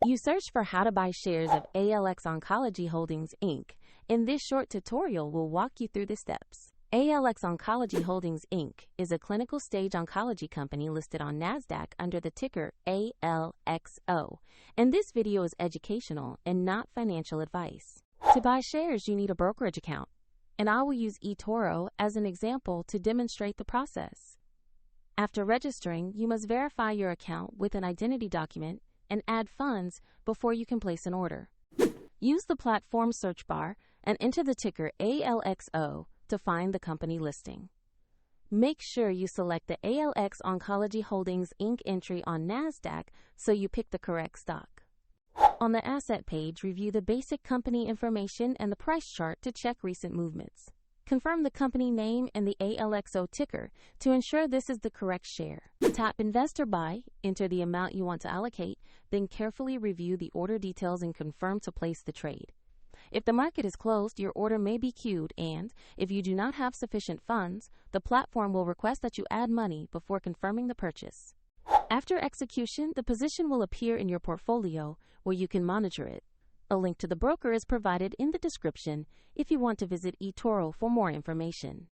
You search for how to buy shares of ALX Oncology Holdings Inc. In this short tutorial, we'll walk you through the steps. ALX Oncology Holdings Inc. is a clinical stage oncology company listed on NASDAQ under the ticker ALXO, and this video is educational and not financial advice. To buy shares, you need a brokerage account, and I will use eToro as an example to demonstrate the process. After registering, you must verify your account with an identity document and add funds before you can place an order. Use the platform search bar and enter the ticker ALXO to find the company listing. Make sure you select the ALX Oncology Holdings Inc. entry on NASDAQ so you pick the correct stock. On the asset page, review the basic company information and the price chart to check recent movements. Confirm the company name and the ALXO ticker to ensure this is the correct share. Tap Investor Buy, enter the amount you want to allocate, then carefully review the order details and confirm to place the trade. If the market is closed, your order may be queued, and if you do not have sufficient funds, the platform will request that you add money before confirming the purchase. After execution, the position will appear in your portfolio where you can monitor it. A link to the broker is provided in the description if you want to visit eToro for more information.